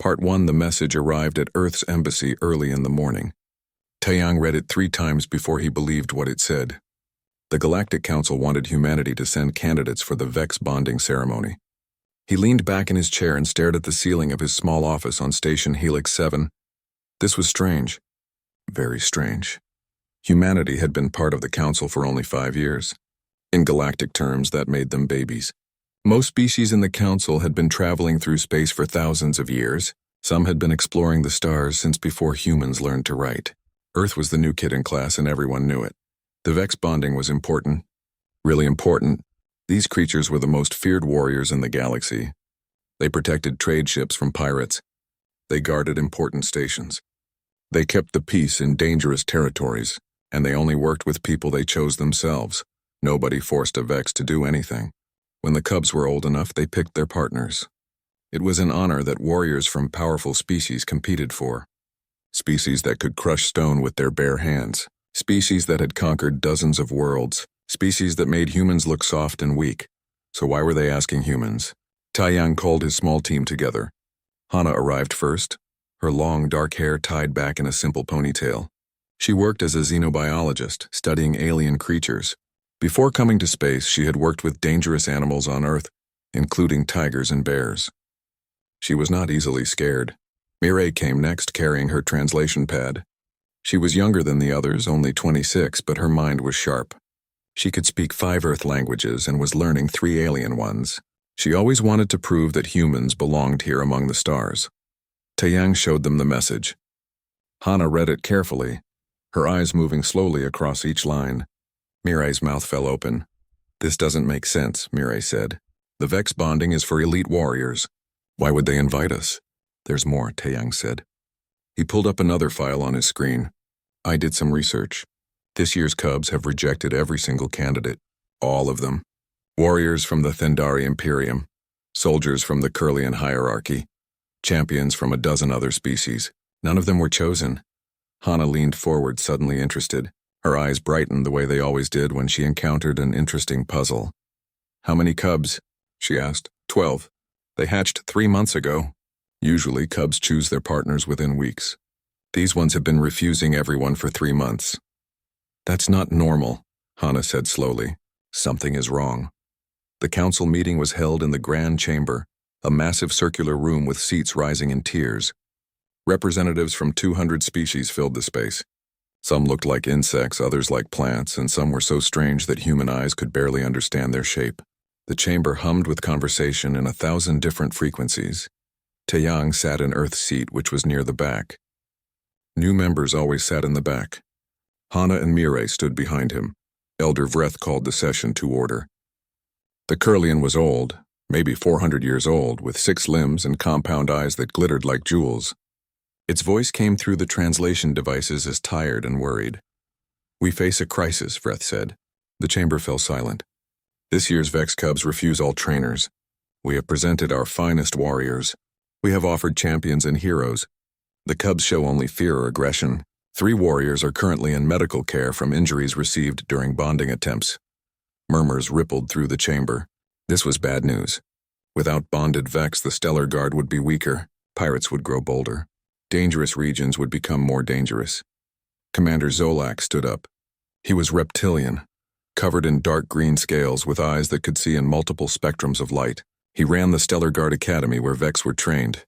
Part 1. The message arrived at Earth's embassy early in the morning. Taeyang read it 3 times before he believed what it said. The Galactic Council wanted humanity to send candidates for the Vex bonding ceremony. He leaned back in his chair and stared at the ceiling of his small office on Station Helix 7. This was strange. Very strange. Humanity had been part of the Council for only 5 years. In galactic terms, that made them babies. Most species in the Council had been traveling through space for thousands of years. Some had been exploring the stars since before humans learned to write. Earth was the new kid in class and everyone knew it. The Vex bonding was important. Really important. These creatures were the most feared warriors in the galaxy. They protected trade ships from pirates. They guarded important stations. They kept the peace in dangerous territories, and they only worked with people they chose themselves. Nobody forced a Vex to do anything. When the cubs were old enough, they picked their partners. It was an honor that warriors from powerful species competed for. Species that could crush stone with their bare hands. Species that had conquered dozens of worlds. Species that made humans look soft and weak. So why were they asking humans? Taeyang called his small team together. Hana arrived first, her long dark hair tied back in a simple ponytail. She worked as a xenobiologist, studying alien creatures. Before coming to space, she had worked with dangerous animals on Earth, including tigers and bears. She was not easily scared. Mireille came next, carrying her translation pad. She was younger than the others, only 26, but her mind was sharp. She could speak 5 Earth languages and was learning 3 alien ones. She always wanted to prove that humans belonged here among the stars. Taeyang showed them the message. Hana read it carefully, her eyes moving slowly across each line. Mireille's mouth fell open. This doesn't make sense, Mireille said. The Vex bonding is for elite warriors. Why would they invite us? There's more, Taeyang said. He pulled up another file on his screen. I did some research. This year's Cubs have rejected every single candidate. All of them. Warriors from the Thendari Imperium. Soldiers from the Curlian hierarchy. Champions from a dozen other species. None of them were chosen. Hana leaned forward, suddenly interested. Her eyes brightened the way they always did when she encountered an interesting puzzle. How many cubs? She asked. 12. They hatched 3 months ago. Usually, cubs choose their partners within weeks. These ones have been refusing everyone for 3 months. That's not normal, Hana said slowly. Something is wrong. The council meeting was held in the Grand Chamber, a massive circular room with seats rising in tiers. Representatives from 200 species filled the space. Some looked like insects, others like plants, and some were so strange that human eyes could barely understand their shape. The chamber hummed with conversation in 1,000 different frequencies. Taeyang sat in Earth's seat, which was near the back. New members always sat in the back. Hana and Mireille stood behind him. Elder Vreth called the session to order. The Curlian was old, maybe 400 years old, with 6 limbs and compound eyes that glittered like jewels. Its voice came through the translation devices as tired and worried. We face a crisis, Vreth said. The chamber fell silent. This year's Vex Cubs refuse all trainers. We have presented our finest warriors. We have offered champions and heroes. The Cubs show only fear or aggression. 3 warriors are currently in medical care from injuries received during bonding attempts. Murmurs rippled through the chamber. This was bad news. Without bonded Vex, the Stellar Guard would be weaker. Pirates would grow bolder. Dangerous regions would become more dangerous. Commander Zolak stood up. He was reptilian, covered in dark green scales with eyes that could see in multiple spectrums of light. He ran the Stellar Guard Academy where Vex were trained.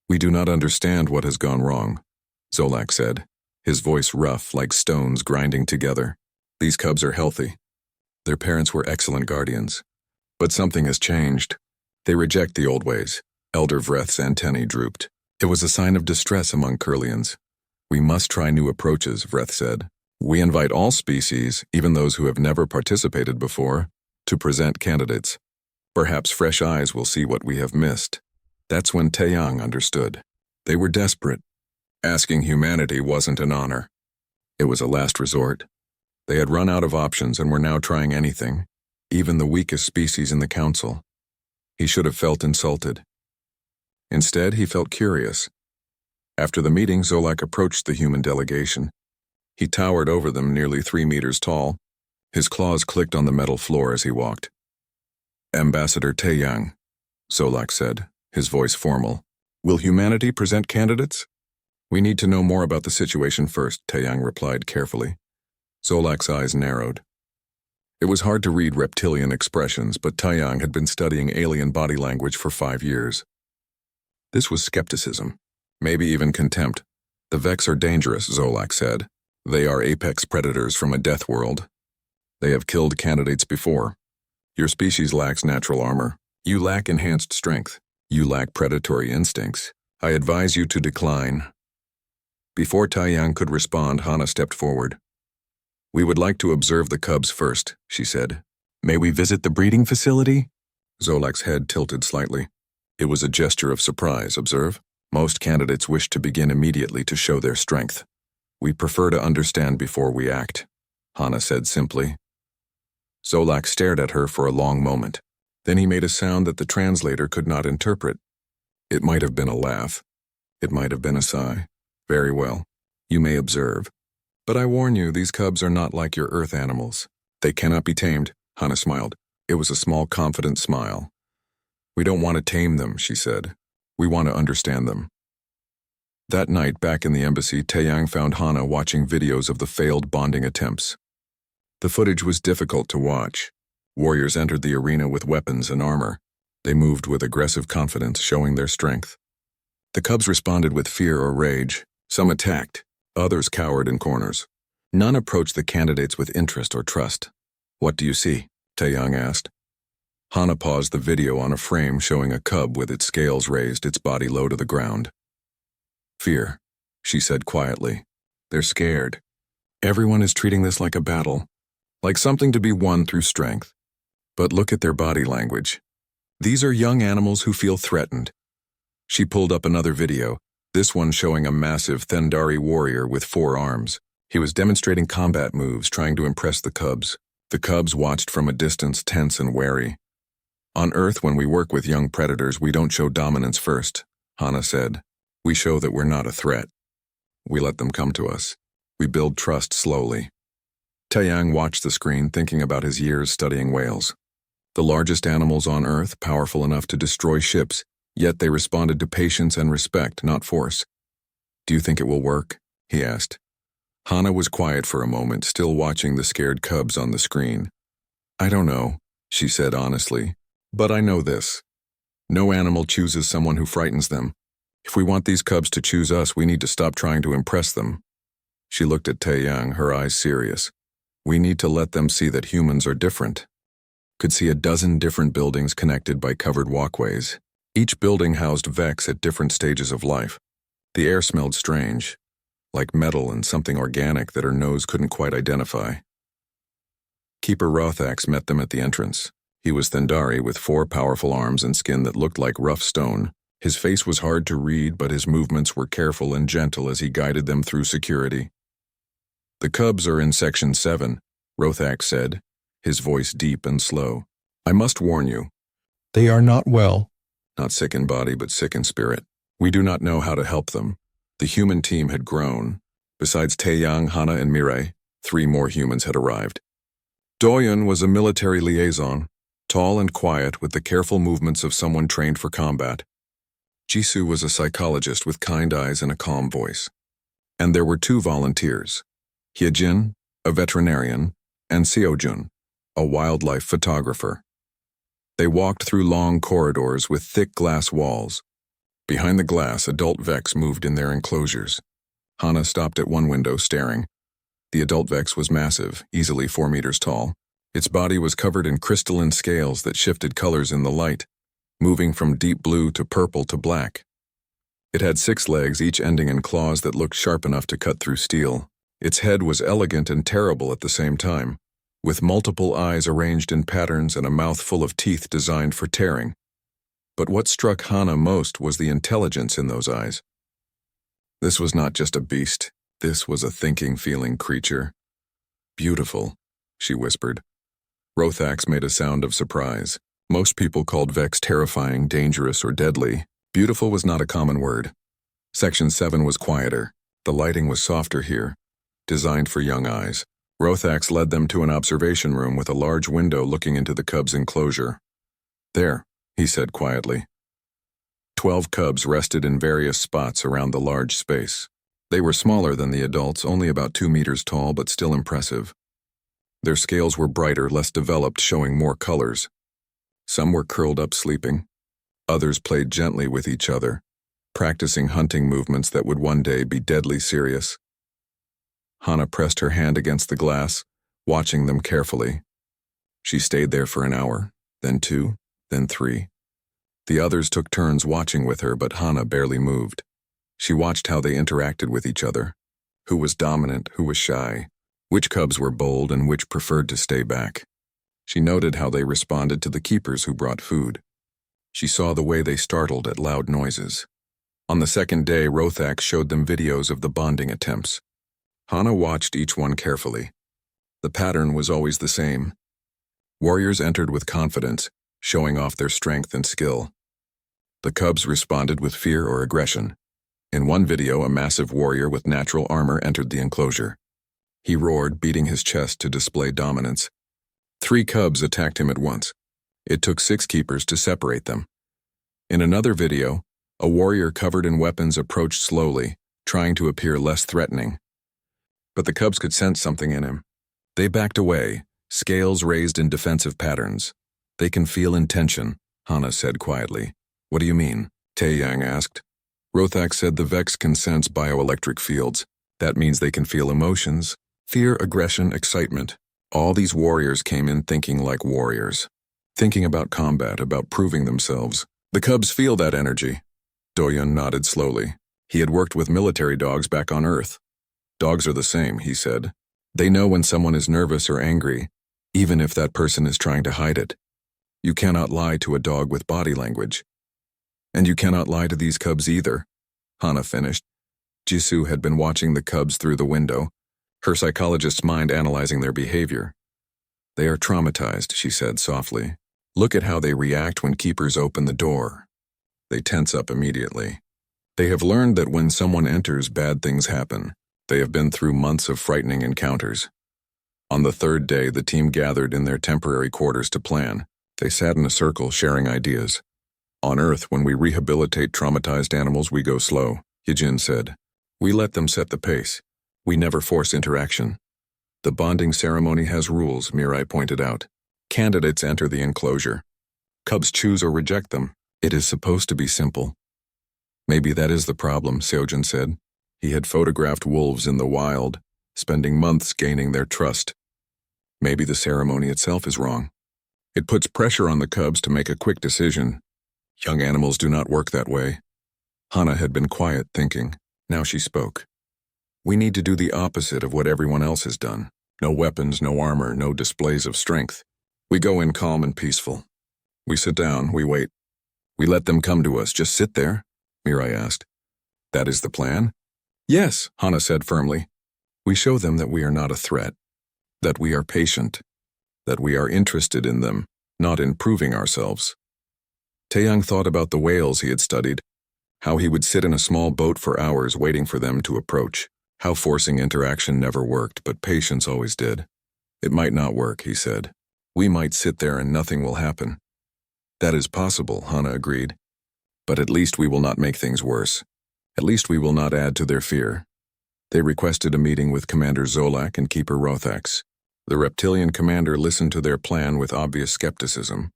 We do not understand what has gone wrong, Zolak said, his voice rough like stones grinding together. These cubs are healthy. Their parents were excellent guardians. But something has changed. They reject the old ways. Elder Vreth's antennae drooped. It was a sign of distress among Curlians. We must try new approaches, Vreth said. We invite all species, even those who have never participated before, to present candidates. Perhaps fresh eyes will see what we have missed. That's when Taeyang understood. They were desperate. Asking humanity wasn't an honor. It was a last resort. They had run out of options and were now trying anything, even the weakest species in the council. He should have felt insulted. Instead, he felt curious. After the meeting, Zolak approached the human delegation. He towered over them, nearly 3 meters tall. His claws clicked on the metal floor as he walked. Ambassador Taeyang, Zolak said, his voice formal. Will humanity present candidates? We need to know more about the situation first, Taeyang replied carefully. Zolak's eyes narrowed. It was hard to read reptilian expressions, but Taeyang had been studying alien body language for 5 years. This was skepticism, maybe even contempt. The Vex are dangerous, Zolak said. They are apex predators from a death world. They have killed candidates before. Your species lacks natural armor. You lack enhanced strength. You lack predatory instincts. I advise you to decline. Before Taeyang could respond, Hana stepped forward. We would like to observe the cubs first, she said. May we visit the breeding facility? Zolak's head tilted slightly. It was a gesture of surprise, observe. Most candidates wish to begin immediately to show their strength. We prefer to understand before we act, Hana said simply. Zolak stared at her for a long moment. Then he made a sound that the translator could not interpret. It might have been a laugh. It might have been a sigh. Very well. You may observe. But I warn you, these cubs are not like your Earth animals. They cannot be tamed, Hana smiled. It was a small, confident smile. We don't want to tame them, she said. We want to understand them. That night, back in the embassy, Taeyang found Hana watching videos of the failed bonding attempts. The footage was difficult to watch. Warriors entered the arena with weapons and armor. They moved with aggressive confidence, showing their strength. The cubs responded with fear or rage. Some attacked. Others cowered in corners. None approached the candidates with interest or trust. What do you see? Taeyang asked. Hana paused the video on a frame showing a cub with its scales raised, its body low to the ground. Fear, she said quietly. They're scared. Everyone is treating this like a battle, like something to be won through strength. But look at their body language. These are young animals who feel threatened. She pulled up another video, this one showing a massive Thendari warrior with 4 arms. He was demonstrating combat moves, trying to impress the cubs. The cubs watched from a distance, tense and wary. On Earth, when we work with young predators, we don't show dominance first, Hana said. We show that we're not a threat. We let them come to us. We build trust slowly. Taeyang watched the screen, thinking about his years studying whales. The largest animals on Earth, powerful enough to destroy ships, yet they responded to patience and respect, not force. Do you think it will work? He asked. Hana was quiet for a moment, still watching the scared cubs on the screen. I don't know, she said honestly, but I know this. No animal chooses someone who frightens them. If we want these cubs to choose us, we need to stop trying to impress them. She looked at Taeyang, her eyes serious. We need to let them see that humans are different. Could see a dozen different buildings connected by covered walkways. Each building housed Vex at different stages of life. The air smelled strange, like metal and something organic that her nose couldn't quite identify. Keeper Rothax met them at the entrance. He was Thendari with 4 powerful arms and skin that looked like rough stone. His face was hard to read, but his movements were careful and gentle as he guided them through security. The cubs are in Section 7, Rothax said, his voice deep and slow. I must warn you. They are not well. Not sick in body, but sick in spirit. We do not know how to help them. The human team had grown. Besides Taeyang, Hana, and Mirai, 3 more humans had arrived. Doyen was a military liaison, tall and quiet with the careful movements of someone trained for combat. Jisoo was a psychologist with kind eyes and a calm voice. And there were 2 volunteers, Hyejin, a veterinarian, and Seojun, a wildlife photographer. They walked through long corridors with thick glass walls. Behind the glass, adult Vex moved in their enclosures. Hana stopped at one window, staring. The adult Vex was massive, easily 4 meters tall. Its body was covered in crystalline scales that shifted colors in the light, moving from deep blue to purple to black. It had 6 legs, each ending in claws that looked sharp enough to cut through steel. Its head was elegant and terrible at the same time, with multiple eyes arranged in patterns and a mouth full of teeth designed for tearing. But what struck Hana most was the intelligence in those eyes. This was not just a beast. This was a thinking, feeling creature. Beautiful, she whispered. Rothax made a sound of surprise. Most people called Vex terrifying, dangerous, or deadly. Beautiful was not a common word. Section 7 was quieter. The lighting was softer here, designed for young eyes. Rothax led them to an observation room with a large window looking into the cubs' enclosure. There, he said quietly. 12 cubs rested in various spots around the large space. They were smaller than the adults, only about 2 meters tall, but still impressive. Their scales were brighter, less developed, showing more colors. Some were curled up sleeping. Others played gently with each other, practicing hunting movements that would one day be deadly serious. Hana pressed her hand against the glass, watching them carefully. She stayed there for an hour, then 2, then 3. The others took turns watching with her, but Hana barely moved. She watched how they interacted with each other. Who was dominant, who was shy, which cubs were bold and which preferred to stay back. She noted how they responded to the keepers who brought food. She saw the way they startled at loud noises. On the second day, Rothax showed them videos of the bonding attempts. Hana watched each one carefully. The pattern was always the same. Warriors entered with confidence, showing off their strength and skill. The cubs responded with fear or aggression. In one video, a massive warrior with natural armor entered the enclosure. He roared, beating his chest to display dominance. 3 cubs attacked him at once. It took 6 keepers to separate them. In another video, a warrior covered in weapons approached slowly, trying to appear less threatening. But the cubs could sense something in him. They backed away, scales raised in defensive patterns. They can feel intention, Hana said quietly. What do you mean? Taeyang asked. Rothax said the Vex can sense bioelectric fields. That means they can feel emotions, fear, aggression, excitement. All these warriors came in thinking like warriors, thinking about combat, about proving themselves. The cubs feel that energy. Doyun nodded slowly. He had worked with military dogs back on Earth. Dogs are the same, he said. They know when someone is nervous or angry, even if that person is trying to hide it. You cannot lie to a dog with body language. And you cannot lie to these cubs either, Hana finished. Jisoo had been watching the cubs through the window, her psychologist's mind analyzing their behavior. They are traumatized, she said softly. Look at how they react when keepers open the door. They tense up immediately. They have learned that when someone enters, bad things happen. They have been through months of frightening encounters. On the 3rd day, the team gathered in their temporary quarters to plan. They sat in a circle, sharing ideas. On Earth, when we rehabilitate traumatized animals, we go slow, Yijin said. We let them set the pace. We never force interaction. The bonding ceremony has rules, Mirai pointed out. Candidates enter the enclosure. Cubs choose or reject them. It is supposed to be simple. Maybe that is the problem, Seojin said. He had photographed wolves in the wild, spending months gaining their trust. Maybe the ceremony itself is wrong. It puts pressure on the cubs to make a quick decision. Young animals do not work that way. Hana had been quiet, thinking. Now she spoke. We need to do the opposite of what everyone else has done. No weapons, no armor, no displays of strength. We go in calm and peaceful. We sit down, we wait. We let them come to us. Just sit there? Mirai asked. That is the plan? Yes, Hana said firmly. We show them that we are not a threat, that we are patient, that we are interested in them, not in proving ourselves. Taeyang thought about the whales he had studied, how he would sit in a small boat for hours waiting for them to approach, how forcing interaction never worked, but patience always did. It might not work, he said. We might sit there and nothing will happen. That is possible, Hana agreed. But at least we will not make things worse. At least we will not add to their fear. They requested a meeting with Commander Zolak and Keeper Rothax. The reptilian commander listened to their plan with obvious skepticism.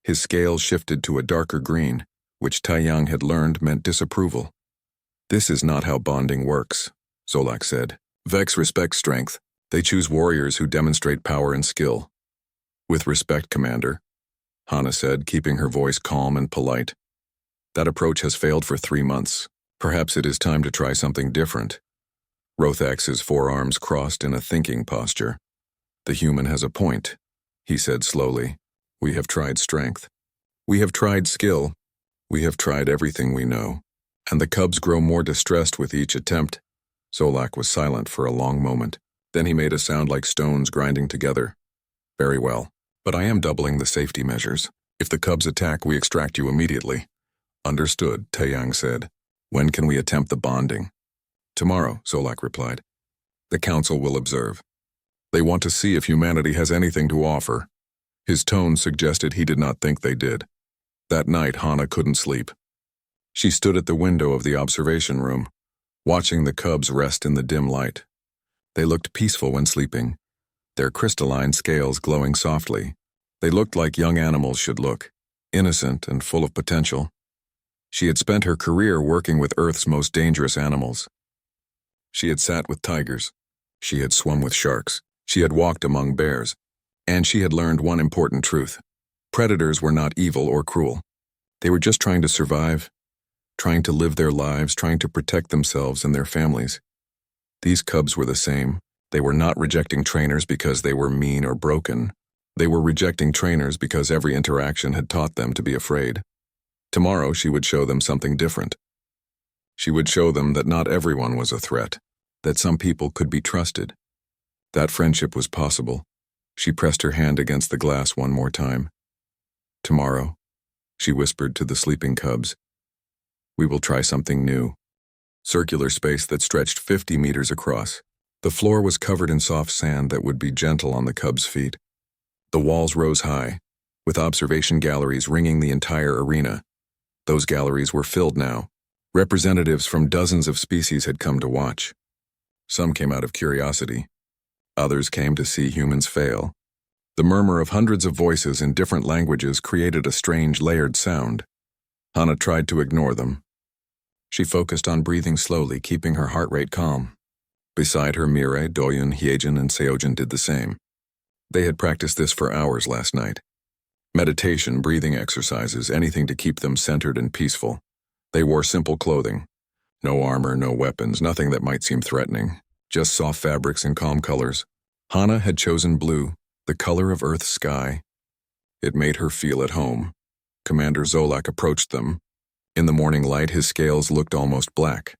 His scales shifted to a darker green, which Taeyang had learned meant disapproval. This is not how bonding works, Zolak said. Vex respects strength. They choose warriors who demonstrate power and skill. With respect, Commander, Hana said, keeping her voice calm and polite. That approach has failed for 3 months. Perhaps it is time to try something different. Rothax's forearms crossed in a thinking posture. The human has a point, he said slowly. We have tried strength. We have tried skill. We have tried everything we know. And the cubs grow more distressed with each attempt. Zolak was silent for a long moment. Then he made a sound like stones grinding together. Very well. But I am doubling the safety measures. If the cubs attack, we extract you immediately. Understood, Taeyang said. When can we attempt the bonding? Tomorrow, Zolak replied. The council will observe. They want to see if humanity has anything to offer. His tone suggested he did not think they did. That night, Hana couldn't sleep. She stood at the window of the observation room, watching the cubs rest in the dim light. They looked peaceful when sleeping, their crystalline scales glowing softly. They looked like young animals should look, innocent and full of potential. She had spent her career working with Earth's most dangerous animals. She had sat with tigers. She had swum with sharks. She had walked among bears. And she had learned one important truth. Predators were not evil or cruel. They were just trying to survive, trying to live their lives, trying to protect themselves and their families. These cubs were the same. They were not rejecting trainers because they were mean or broken. They were rejecting trainers because every interaction had taught them to be afraid. Tomorrow she would show them something different. She would show them that not everyone was a threat, that some people could be trusted. That friendship was possible. She pressed her hand against the glass one more time. Tomorrow, she whispered to the sleeping cubs, we will try something new. Circular space that stretched 50 meters across. The floor was covered in soft sand that would be gentle on the cubs' feet. The walls rose high, with observation galleries ringing the entire arena. Those galleries were filled now. Representatives from dozens of species had come to watch. Some came out of curiosity. Others came to see humans fail. The murmur of hundreds of voices in different languages created a strange layered sound. Hana tried to ignore them. She focused on breathing slowly, keeping her heart rate calm. Beside her, Mirai, Doyun, Hyejin, and Seojin did the same. They had practiced this for hours last night. Meditation, breathing exercises, anything to keep them centered and peaceful. They wore simple clothing. No armor, no weapons, nothing that might seem threatening. Just soft fabrics and calm colors. Hana had chosen blue, the color of Earth's sky. It made her feel at home. Commander Zolak approached them. In the morning light, his scales looked almost black.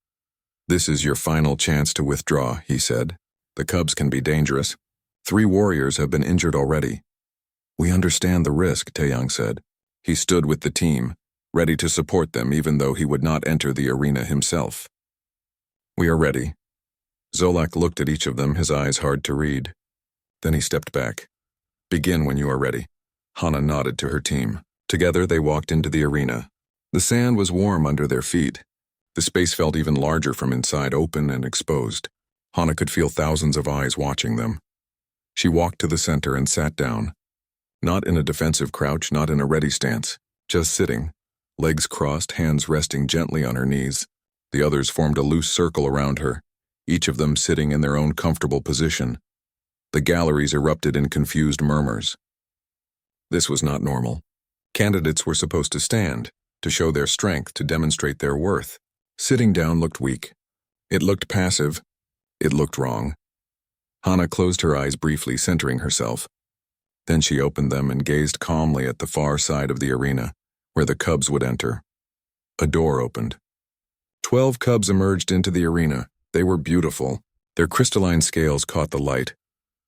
This is your final chance to withdraw, he said. The cubs can be dangerous. 3 warriors have been injured already. We understand the risk, Taeyang said. He stood with the team, ready to support them even though he would not enter the arena himself. We are ready. Zolak looked at each of them, his eyes hard to read. Then he stepped back. Begin when you are ready. Hana nodded to her team. Together they walked into the arena. The sand was warm under their feet. The space felt even larger from inside, open and exposed. Hana could feel thousands of eyes watching them. She walked to the center and sat down. Not in a defensive crouch, not in a ready stance, just sitting, legs crossed, hands resting gently on her knees. The others formed a loose circle around her, each of them sitting in their own comfortable position. The galleries erupted in confused murmurs. This was not normal. Candidates were supposed to stand, to show their strength, to demonstrate their worth. Sitting down looked weak. It looked passive. It looked wrong. Hana closed her eyes briefly, centering herself. Then she opened them and gazed calmly at the far side of the arena, where the cubs would enter. A door opened. 12 cubs emerged into the arena. They were beautiful. Their crystalline scales caught the light,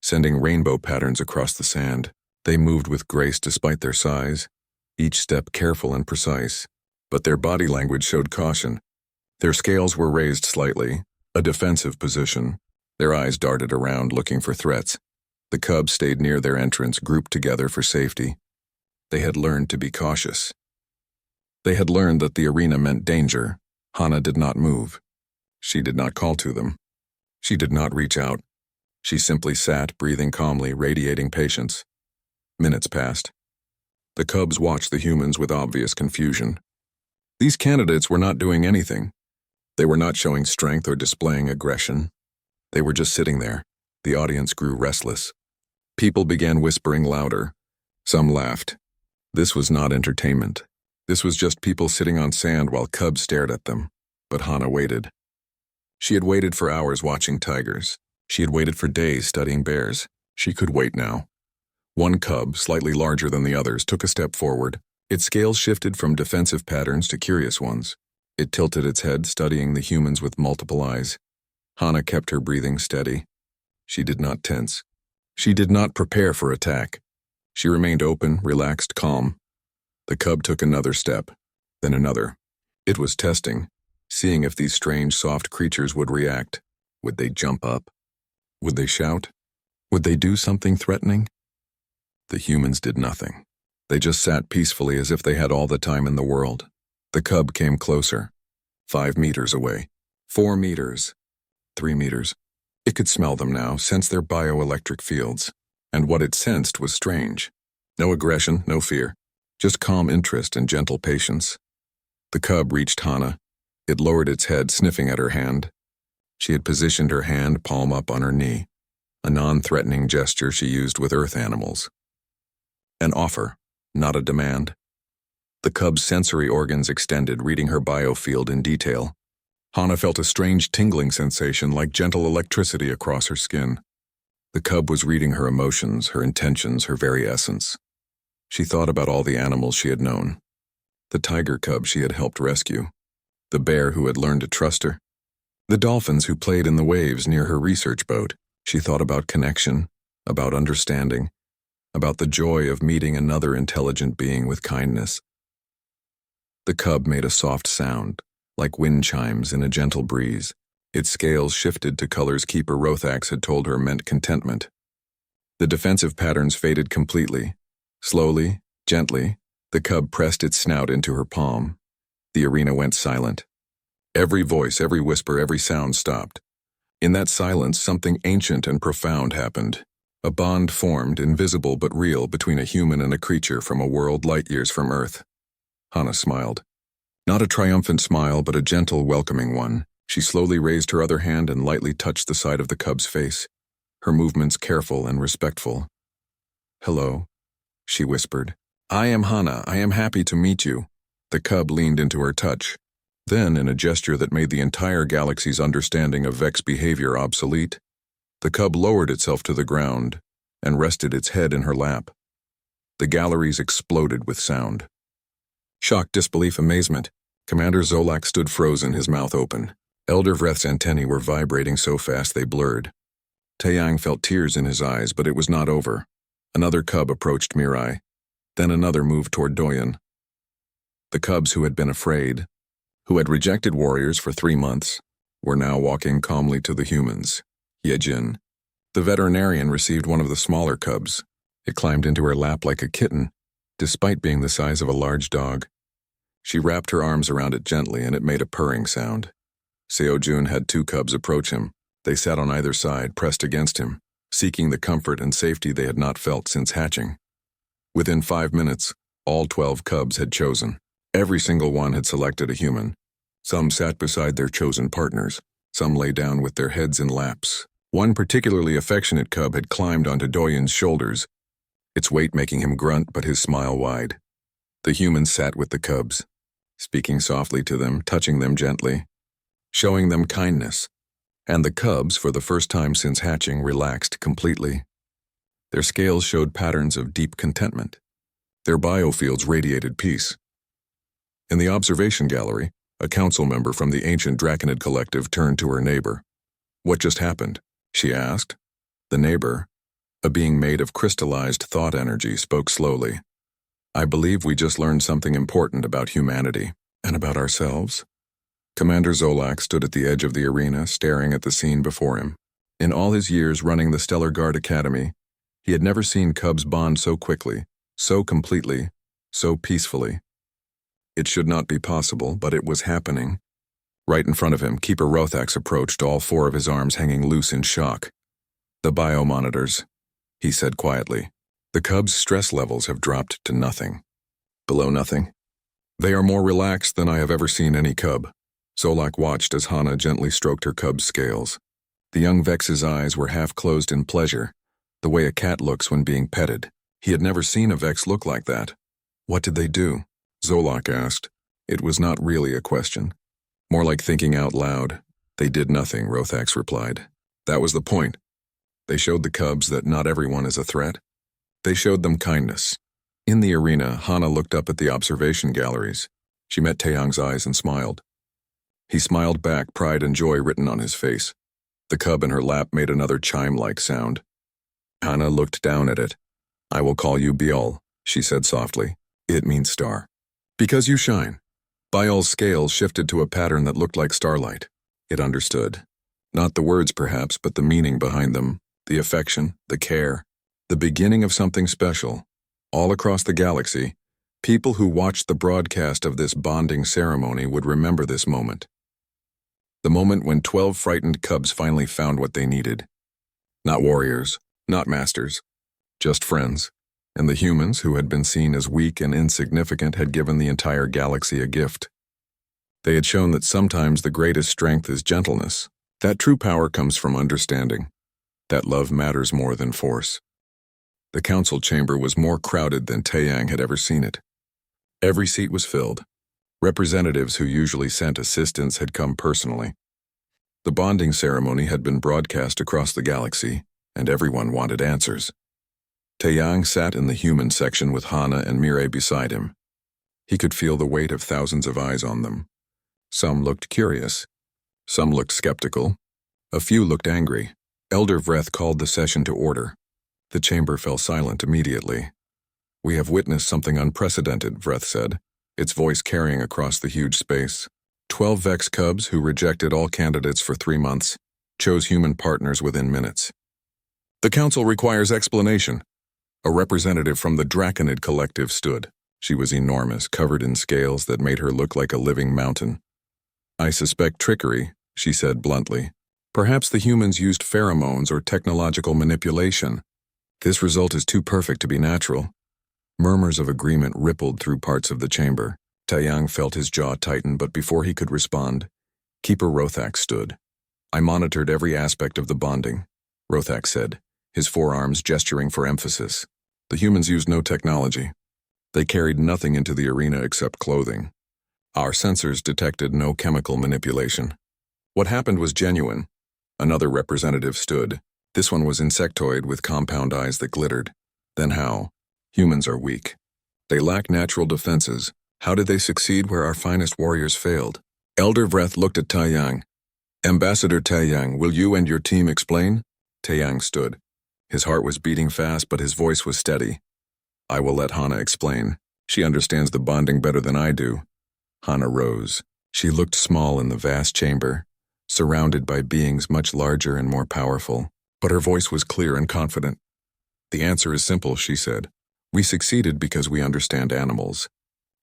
sending rainbow patterns across the sand. They moved with grace despite their size, each step careful and precise. But their body language showed caution. Their scales were raised slightly, a defensive position. Their eyes darted around, looking for threats. The cubs stayed near their entrance, grouped together for safety. They had learned to be cautious. They had learned that the arena meant danger. Hana did not move. She did not call to them. She did not reach out. She simply sat, breathing calmly, radiating patience. Minutes passed. The cubs watched the humans with obvious confusion. These candidates were not doing anything. They were not showing strength or displaying aggression. They were just sitting there. The audience grew restless. People began whispering louder. Some laughed. This was not entertainment. This was just people sitting on sand while cubs stared at them. But Hana waited. She had waited for hours watching tigers. She had waited for days studying bears. She could wait now. One cub, slightly larger than the others, took a step forward. Its scales shifted from defensive patterns to curious ones. It tilted its head, studying the humans with multiple eyes. Hana kept her breathing steady. She did not tense. She did not prepare for attack. She remained open, relaxed, calm. The cub took another step, then another. It was testing, seeing if these strange, soft creatures would react. Would they jump up? Would they shout? Would they do something threatening? The humans did nothing. They just sat peacefully as if they had all the time in the world. The cub came closer. 5 meters away. 4 meters. 3 meters. It could smell them now, sense their bioelectric fields. And what it sensed was strange. No aggression, no fear. Just calm interest and gentle patience. The cub reached Hana. It lowered its head, sniffing at her hand. She had positioned her hand palm up on her knee, a non-threatening gesture she used with earth animals. An offer, not a demand. The cub's sensory organs extended, reading her biofield in detail. Hana felt a strange tingling sensation like gentle electricity across her skin. The cub was reading her emotions, her intentions, her very essence. She thought about all the animals she had known. The tiger cub she had helped rescue. The bear who had learned to trust her. The dolphins who played in the waves near her research boat. She thought about connection, about understanding, about the joy of meeting another intelligent being with kindness. The cub made a soft sound, like wind chimes in a gentle breeze. Its scales shifted to colors Keeper Rothax had told her meant contentment. The defensive patterns faded completely. Slowly, gently, the cub pressed its snout into her palm. The arena went silent. Every voice, every whisper, every sound stopped. In that silence, something ancient and profound happened. A bond formed, invisible but real, between a human and a creature from a world light years from Earth. Hana smiled. Not a triumphant smile, but a gentle, welcoming one. She slowly raised her other hand and lightly touched the side of the cub's face, her movements careful and respectful. "Hello," she whispered. "I am Hana. I am happy to meet you." The cub leaned into her touch. Then, in a gesture that made the entire galaxy's understanding of Vex behavior obsolete, the cub lowered itself to the ground and rested its head in her lap. The galleries exploded with sound. Shock, disbelief, amazement. Commander Zolak stood frozen, his mouth open. Elder Vreth's antennae were vibrating so fast they blurred. Taeyang felt tears in his eyes, but it was not over. Another cub approached Mirai. Then another moved toward Doyen. The cubs who had been afraid, who had rejected warriors for 3 months, were now walking calmly to the humans. Yejin. The veterinarian received one of the smaller cubs. It climbed into her lap like a kitten, despite being the size of a large dog. She wrapped her arms around it gently, and it made a purring sound. Seojun had 2 cubs approach him. They sat on either side, pressed against him, seeking the comfort and safety they had not felt since hatching. Within 5 minutes, all 12 cubs had chosen. Every single one had selected a human. Some sat beside their chosen partners. Some lay down with their heads in laps. One particularly affectionate cub had climbed onto Doyen's shoulders, its weight making him grunt but his smile wide. The humans sat with the cubs, speaking softly to them, touching them gently, showing them kindness. And the cubs, for the first time since hatching, relaxed completely. Their scales showed patterns of deep contentment. Their biofields radiated peace. In the observation gallery, a council member from the ancient Draconid collective turned to her neighbor. "What just happened?" she asked. The neighbor, a being made of crystallized thought energy, spoke slowly. "I believe we just learned something important about humanity and about ourselves." Commander Zolak stood at the edge of the arena, staring at the scene before him. In all his years running the Stellar Guard Academy, he had never seen cubs bond so quickly, so completely, so peacefully. It should not be possible, but it was happening. Right in front of him, Keeper Rothax approached, all 4 of his arms hanging loose in shock. "The biomonitors," he said quietly. "The cubs' stress levels have dropped to nothing. Below nothing. They are more relaxed than I have ever seen any cub." Zolak watched as Hana gently stroked her cub's scales. The young Vex's eyes were half closed in pleasure, the way a cat looks when being petted. He had never seen a Vex look like that. "What did they do?" Zolak asked. It was not really a question. More like thinking out loud. "They did nothing," Rothax replied. "That was the point. They showed the cubs that not everyone is a threat. They showed them kindness." In the arena, Hana looked up at the observation galleries. She met Taeyang's eyes and smiled. He smiled back, pride and joy written on his face. The cub in her lap made another chime-like sound. Hana looked down at it. "I will call you Biol," she said softly. "It means star. Because you shine." Biol's scales shifted to a pattern that looked like starlight. It understood. Not the words, perhaps, but the meaning behind them, the affection, the care, the beginning of something special. All across the galaxy, People who watched the broadcast of this bonding ceremony would remember this moment. The moment when 12 frightened cubs finally found what they needed. Not warriors, not masters, just friends. And the humans, who had been seen as weak and insignificant, had given the entire galaxy a gift. They had shown that sometimes the greatest strength is gentleness, that true power comes from understanding, that love matters more than force. The council chamber was more crowded than Taeyang had ever seen it. Every seat was filled. Representatives who usually sent assistance had come personally. The bonding ceremony had been broadcast across the galaxy, and everyone wanted answers. Taeyang sat in the human section with Hana and Mirai beside him. He could feel the weight of thousands of eyes on them. Some looked curious. Some looked skeptical. A few looked angry. Elder Vreth called the session to order. The chamber fell silent immediately. "We have witnessed something unprecedented," Vreth said, its voice carrying across the huge space. 12 Vex cubs who rejected all candidates for 3 months chose human partners within minutes. "The council requires explanation." A representative from the Draconid collective stood. She was enormous, covered in scales that made her look like a living mountain. "I suspect trickery," she said bluntly. "Perhaps the humans used pheromones or technological manipulation. This result is too perfect to be natural." Murmurs of agreement rippled through parts of the chamber. Taeyang felt his jaw tighten, but before he could respond, Keeper Rothak stood. "I monitored every aspect of the bonding," Rothak said, his forearms gesturing for emphasis. "The humans used no technology. They carried nothing into the arena except clothing. Our sensors detected no chemical manipulation. What happened was genuine." Another representative stood. This one was insectoid with compound eyes that glittered. "Then how? Humans are weak. They lack natural defenses. How did they succeed where our finest warriors failed?" Elder Vreth looked at Taeyang. "Ambassador Taeyang, will you and your team explain?" Taeyang stood. His heart was beating fast, but his voice was steady. "I will let Hana explain. She understands the bonding better than I do." Hana rose. She looked small in the vast chamber, surrounded by beings much larger and more powerful, but her voice was clear and confident. "The answer is simple," she said. "We succeeded because we understand animals.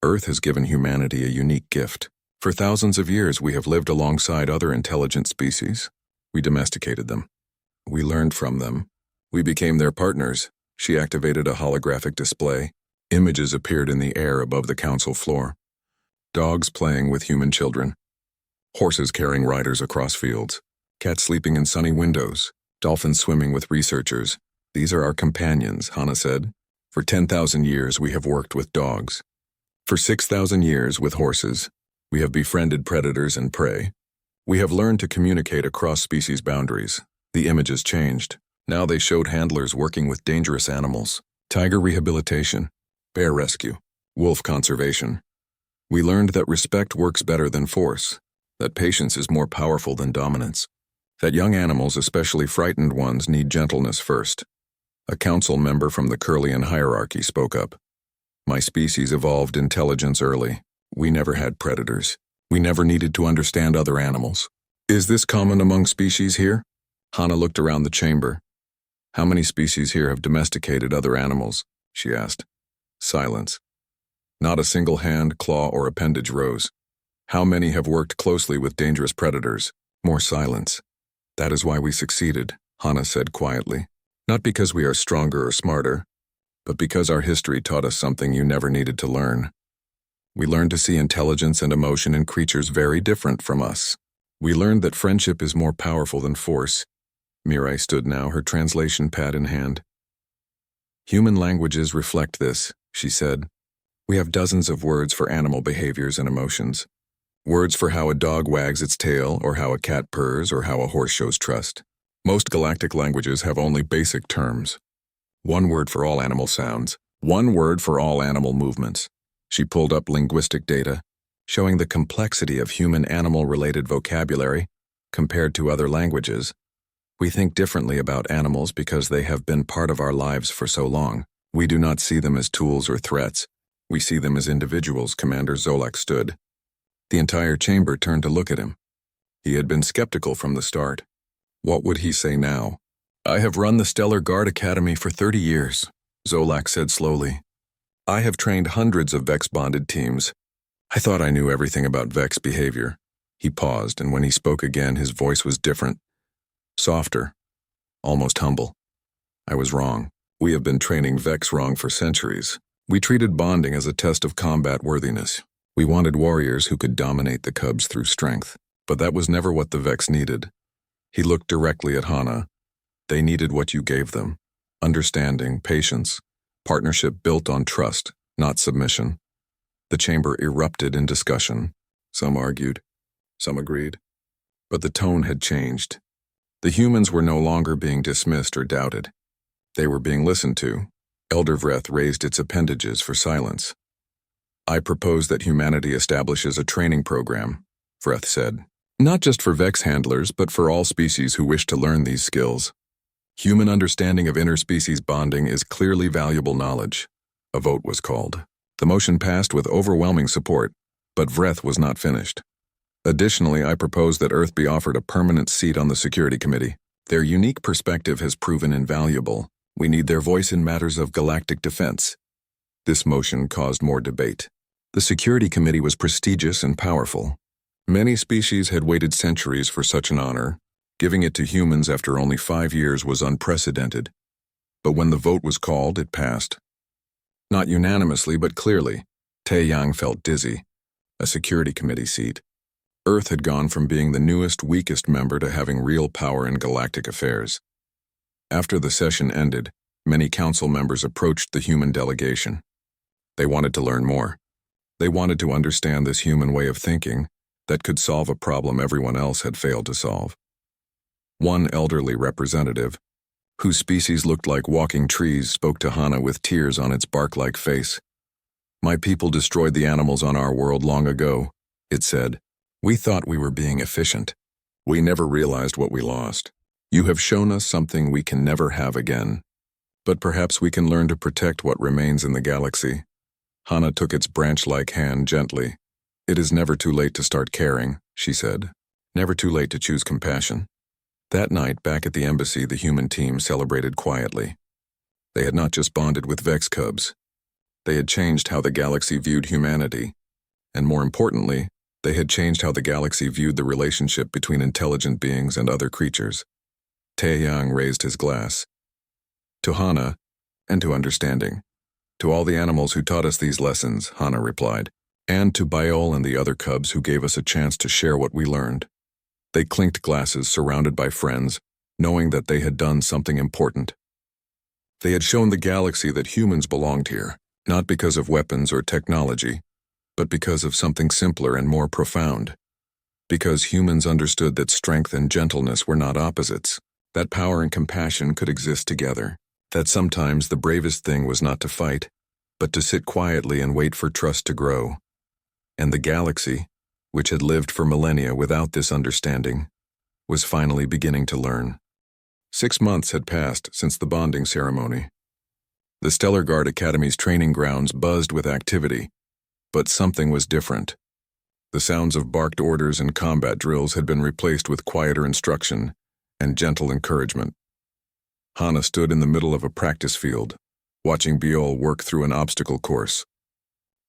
Earth has given humanity a unique gift. For thousands of years we have lived alongside other intelligent species. We domesticated them. We learned from them. We became their partners." She activated a holographic display. Images appeared in the air above the council floor. Dogs playing with human children. Horses carrying riders across fields. Cats sleeping in sunny windows. Dolphins swimming with researchers. "These are our companions," Hana said. "For 10,000 years we have worked with dogs. For 6,000 years with horses. We have befriended predators and prey. We have learned to communicate across species boundaries." The images changed. Now they showed handlers working with dangerous animals. Tiger rehabilitation. Bear rescue. Wolf conservation. We learned that respect works better than force. That patience is more powerful than dominance. That young animals, especially frightened ones, need gentleness first. A council member from the Curlian hierarchy spoke up. "My species evolved intelligence early. We never had predators. We never needed to understand other animals." "Is this common among species here?" Hana looked around the chamber. "How many species here have domesticated other animals?" she asked. Silence. Not a single hand, claw, or appendage rose. "How many have worked closely with dangerous predators?" More silence. "That is why we succeeded," Hana said quietly. "Not because we are stronger or smarter, but because our history taught us something you never needed to learn. We learned to see intelligence and emotion in creatures very different from us. We learned that friendship is more powerful than force." Mirai stood now, her translation pad in hand. "Human languages reflect this," she said. "We have dozens of words for animal behaviors and emotions. Words for how a dog wags its tail, or how a cat purrs, or how a horse shows trust. Most galactic languages have only basic terms. One word for all animal sounds. One word for all animal movements." She pulled up linguistic data, showing the complexity of human-animal-related vocabulary compared to other languages. "We think differently about animals because they have been part of our lives for so long. We do not see them as tools or threats. We see them as individuals," Commander Zolak stood. The entire chamber turned to look at him. He had been skeptical from the start. What would he say now? "I have run the Stellar Guard Academy for 30 years, Zolak said slowly. I have trained hundreds of Vex-bonded teams. I thought I knew everything about Vex behavior. He paused, and when he spoke again, his voice was different. Softer. Almost humble. I was wrong. We have been training Vex wrong for centuries. We treated bonding as a test of combat worthiness. We wanted warriors who could dominate the cubs through strength. But that was never what the Vex needed. He looked directly at Hana. They needed what you gave them. Understanding, patience, partnership built on trust, not submission. The chamber erupted in discussion. Some argued. Some agreed. But the tone had changed. The humans were no longer being dismissed or doubted. They were being listened to. Elder Vreth raised its appendages for silence. I propose that humanity establishes a training program, Vreth said. Not just for Vex handlers, but for all species who wish to learn these skills. Human understanding of interspecies bonding is clearly valuable knowledge. A vote was called. The motion passed with overwhelming support, but Vreth was not finished. Additionally, I propose that Earth be offered a permanent seat on the Security Committee. Their unique perspective has proven invaluable. We need their voice in matters of galactic defense. This motion caused more debate. The Security Committee was prestigious and powerful. Many species had waited centuries for such an honor. Giving it to humans after only 5 years was unprecedented. But when the vote was called, it passed. Not unanimously, but clearly. Taeyang felt dizzy. A Security Committee seat. Earth had gone from being the newest, weakest member to having real power in galactic affairs. After the session ended, many council members approached the human delegation. They wanted to learn more. They wanted to understand this human way of thinking that could solve a problem everyone else had failed to solve. One elderly representative, whose species looked like walking trees, spoke to Hana with tears on its bark-like face. My people destroyed the animals on our world long ago, it said. We thought we were being efficient. We never realized what we lost. You have shown us something we can never have again. But perhaps we can learn to protect what remains in the galaxy. Hana took its branch-like hand gently. It is never too late to start caring, she said. Never too late to choose compassion. That night, back at the embassy, the human team celebrated quietly. They had not just bonded with Vex cubs. They had changed how the galaxy viewed humanity. And more importantly, they had changed how the galaxy viewed the relationship between intelligent beings and other creatures. Taeyang raised his glass. To Hana, and to understanding. To all the animals who taught us these lessons, Hana replied. And to Biol and the other cubs who gave us a chance to share what we learned. They clinked glasses surrounded by friends, knowing that they had done something important. They had shown the galaxy that humans belonged here, not because of weapons or technology, but because of something simpler and more profound. Because humans understood that strength and gentleness were not opposites, that power and compassion could exist together, that sometimes the bravest thing was not to fight, but to sit quietly and wait for trust to grow. And the galaxy, which had lived for millennia without this understanding, was finally beginning to learn. 6 months had passed since the bonding ceremony. The Stellar Guard Academy's training grounds buzzed with activity, but something was different. The sounds of barked orders and combat drills had been replaced with quieter instruction and gentle encouragement. Hana stood in the middle of a practice field, watching Biol work through an obstacle course.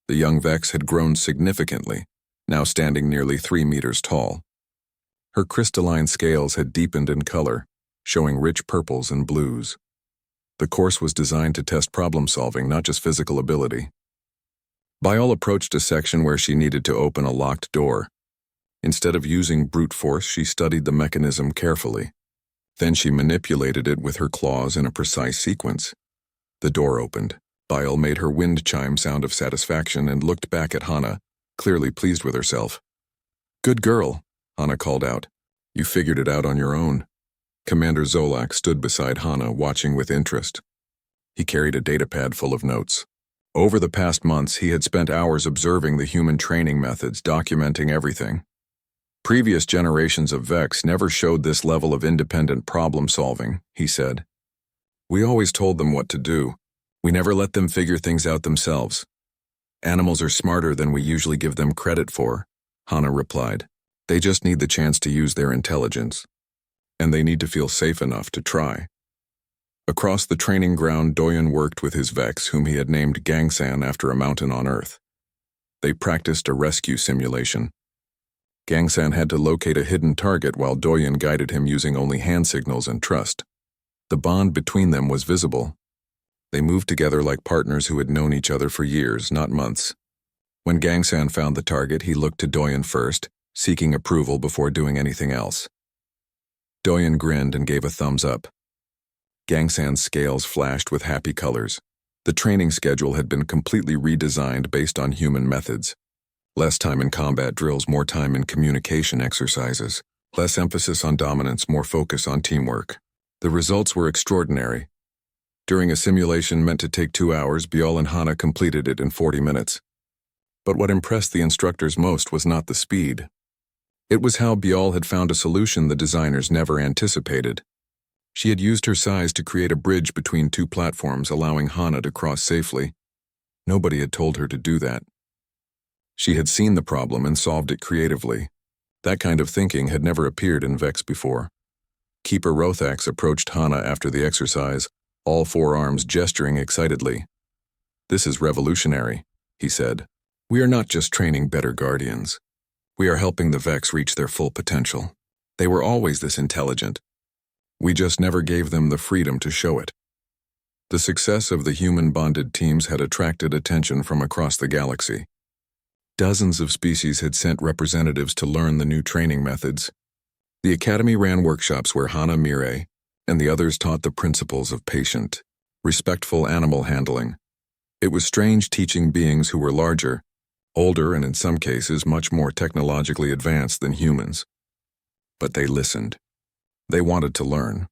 The young Vex had grown significantly, now standing nearly 3 meters tall. Her crystalline scales had deepened in color, showing rich purples and blues. The course was designed to test problem-solving, not just physical ability. Biol approached a section where she needed to open a locked door. Instead of using brute force, she studied the mechanism carefully. Then she manipulated it with her claws in a precise sequence. The door opened. Biol made her wind chime sound of satisfaction and looked back at Hana, clearly pleased with herself. Good girl, Hana called out. You figured it out on your own. Commander Zolak stood beside Hana, watching with interest. He carried a datapad full of notes. Over the past months, he had spent hours observing the human training methods, documenting everything. Previous generations of Vex never showed this level of independent problem-solving, he said. We always told them what to do. We never let them figure things out themselves. Animals are smarter than we usually give them credit for, Hana replied. They just need the chance to use their intelligence. And they need to feel safe enough to try. Across the training ground, Doyen worked with his Vex, whom he had named Gangsan after a mountain on Earth. They practiced a rescue simulation. Gangsan had to locate a hidden target while Doyen guided him using only hand signals and trust. The bond between them was visible. They moved together like partners who had known each other for years, not months. When Gangsan found the target, he looked to Doyen first, seeking approval before doing anything else. Doyen grinned and gave a thumbs up. Gangsan's scales flashed with happy colors. The training schedule had been completely redesigned based on human methods. Less time in combat drills, more time in communication exercises. Less emphasis on dominance, more focus on teamwork. The results were extraordinary. During a simulation meant to take 2 hours, Bial and Hana completed it in 40 minutes. But what impressed the instructors most was not the speed. It was how Bial had found a solution the designers never anticipated. She had used her size to create a bridge between 2 platforms, allowing Hana to cross safely. Nobody had told her to do that. She had seen the problem and solved it creatively. That kind of thinking had never appeared in Vex before. Keeper Rothax approached Hana after the exercise, all 4 arms gesturing excitedly. "This is revolutionary," he said. "We are not just training better guardians. We are helping the Vex reach their full potential. They were always this intelligent. We just never gave them the freedom to show it." The success of the human-bonded teams had attracted attention from across the galaxy. Dozens of species had sent representatives to learn the new training methods. The Academy ran workshops where Hana Mireille and the others taught the principles of patient, respectful animal handling. It was strange teaching beings who were larger, older, and in some cases much more technologically advanced than humans. But they listened. They wanted to learn.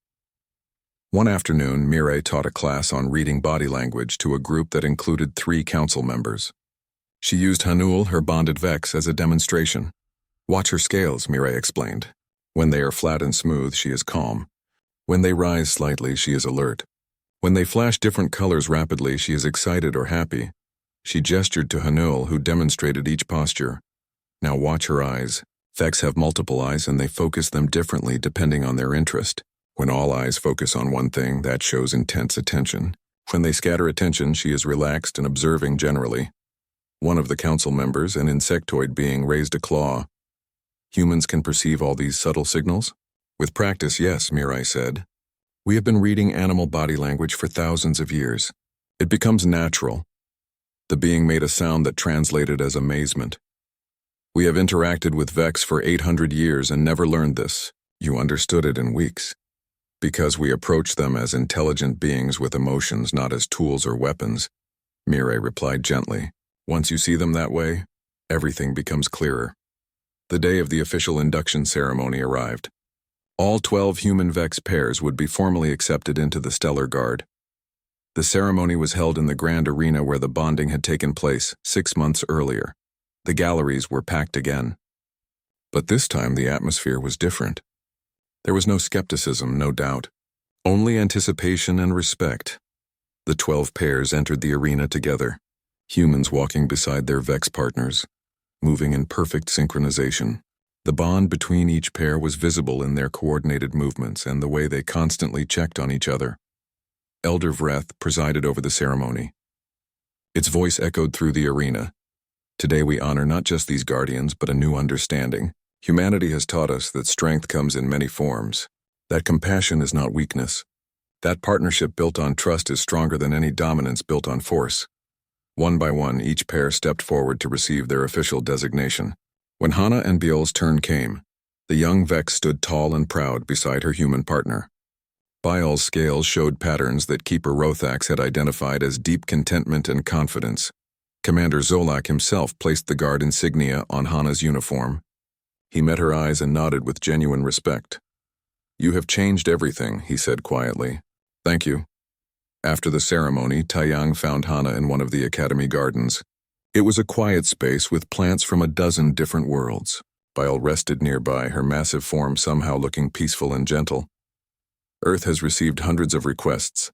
One afternoon, Mireille taught a class on reading body language to a group that included 3 council members. She used Hanul, her bonded Vex, as a demonstration. "Watch her scales," Mireille explained. "When they are flat and smooth, she is calm. When they rise slightly, she is alert. When they flash different colors rapidly, she is excited or happy." She gestured to Hanul, who demonstrated each posture. "Now watch her eyes. Vex have multiple eyes and they focus them differently depending on their interest. When all eyes focus on one thing, that shows intense attention. When they scatter attention, she is relaxed and observing generally." One of the council members, an insectoid being, raised a claw. "Humans can perceive all these subtle signals?" "With practice, yes," Mireille said. "We have been reading animal body language for thousands of years. It becomes natural." The being made a sound that translated as amazement. "We have interacted with Vex for 800 years and never learned this. You understood it in weeks. Because we approach them as intelligent beings with emotions, not as tools or weapons," Mireille replied gently. "Once you see them that way, everything becomes clearer." The day of the official induction ceremony arrived. All 12 human Vex pairs would be formally accepted into the Stellar Guard. The ceremony was held in the grand arena where the bonding had taken place 6 months earlier. The galleries were packed again. But this time the atmosphere was different. There was no skepticism, no doubt. Only anticipation and respect. The 12 pairs entered the arena together, humans walking beside their Vex partners, moving in perfect synchronization. The bond between each pair was visible in their coordinated movements and the way they constantly checked on each other. Elder Vreth presided over the ceremony. Its voice echoed through the arena. "Today we honor not just these guardians, but a new understanding. Humanity has taught us that strength comes in many forms, that compassion is not weakness, that partnership built on trust is stronger than any dominance built on force." One by one, each pair stepped forward to receive their official designation. When Hana and Biol's turn came, the young Vex stood tall and proud beside her human partner. Biol's scales showed patterns that Keeper Rothax had identified as deep contentment and confidence. Commander Zolak himself placed the guard insignia on Hana's uniform. He met her eyes and nodded with genuine respect. "You have changed everything," he said quietly. "Thank you." After the ceremony, Taiyang found Hana in one of the academy gardens. It was a quiet space with plants from a dozen different worlds. Biol rested nearby, her massive form somehow looking peaceful and gentle. "Earth has received hundreds of requests,"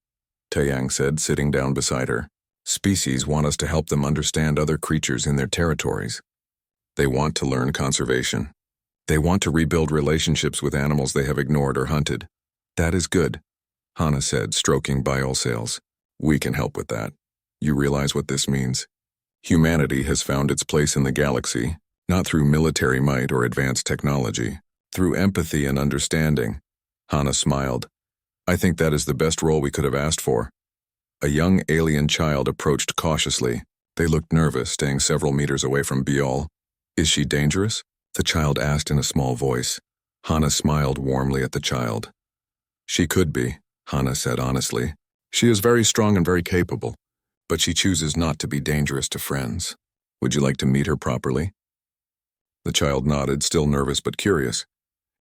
Taiyang said, sitting down beside her. "Species want us to help them understand other creatures in their territories. They want to learn conservation. They want to rebuild relationships with animals they have ignored or hunted. That is good. Hana said, stroking Biol sails. We can help with that. You realize what this means? Humanity has found its place in the galaxy, not through military might or advanced technology, through empathy and understanding. Hana smiled. I think that is the best role we could have asked for. A young alien child approached cautiously. They looked nervous, staying several meters away from Biol. Is she dangerous? The child asked in a small voice. Hana smiled warmly at the child. She could be, Hana said honestly. She is very strong and very capable, but she chooses not to be dangerous to friends. Would you like to meet her properly? The child nodded, still nervous but curious.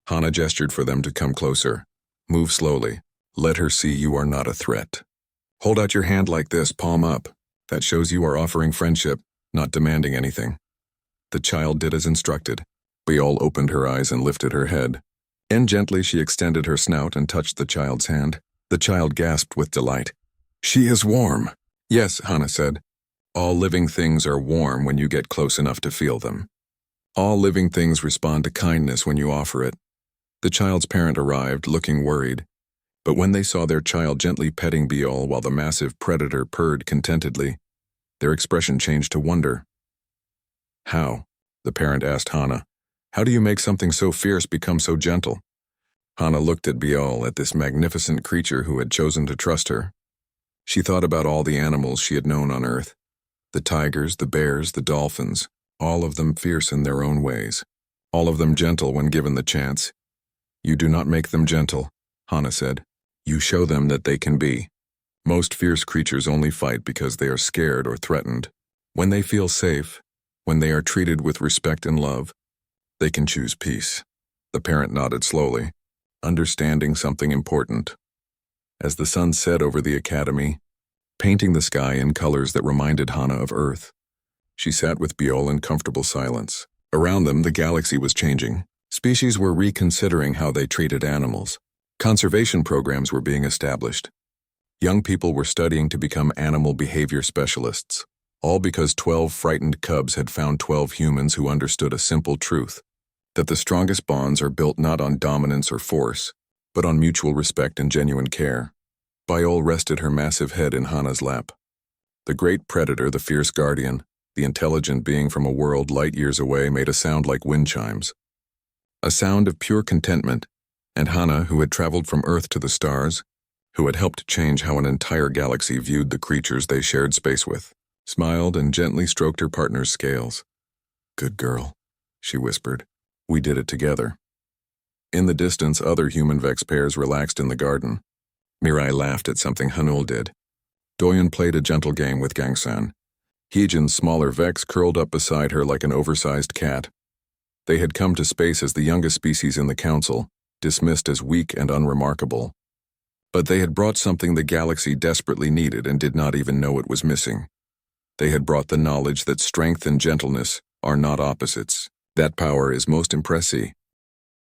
Hana gestured for them to come closer. Move slowly. Let her see you are not a threat. Hold out your hand like this, palm up. That shows you are offering friendship, not demanding anything. The child did as instructed. Biol opened her eyes and lifted her head. And gently she extended her snout and touched the child's hand. The child gasped with delight. She is warm. Yes, Hana said. All living things are warm when you get close enough to feel them. All living things respond to kindness when you offer it. The child's parent arrived, looking worried. But when they saw their child gently petting Biol while the massive predator purred contentedly, their expression changed to wonder. How? The parent asked Hana. How do you make something so fierce become so gentle? Hana looked at Biol, at this magnificent creature who had chosen to trust her. She thought about all the animals she had known on Earth. The tigers, the bears, the dolphins, all of them fierce in their own ways. All of them gentle when given the chance. You do not make them gentle, Hana said. You show them that they can be. Most fierce creatures only fight because they are scared or threatened. When they feel safe, when they are treated with respect and love, they can choose peace. The parent nodded slowly, understanding something important. As the sun set over the academy, painting the sky in colors that reminded Hana of Earth, she sat with Biol in comfortable silence. Around them, the galaxy was changing. Species were reconsidering how they treated animals. Conservation programs were being established. Young people were studying to become animal behavior specialists, all because 12 frightened cubs had found 12 humans who understood a simple truth, that the strongest bonds are built not on dominance or force, but on mutual respect and genuine care. Biol rested her massive head in Hana's lap. The great predator, the fierce guardian, the intelligent being from a world light years away, made a sound like wind chimes. A sound of pure contentment, and Hana, who had traveled from Earth to the stars, who had helped change how an entire galaxy viewed the creatures they shared space with, smiled and gently stroked her partner's scales. Good girl, she whispered. We did it together. In the distance, other human Vex pairs relaxed in the garden. Mirai laughed at something Hanul did. Doyen played a gentle game with Gangsan. Heejin's smaller Vex curled up beside her like an oversized cat. They had come to space as the youngest species in the council, dismissed as weak and unremarkable. But they had brought something the galaxy desperately needed and did not even know it was missing. They had brought the knowledge that strength and gentleness are not opposites. That power is most impressive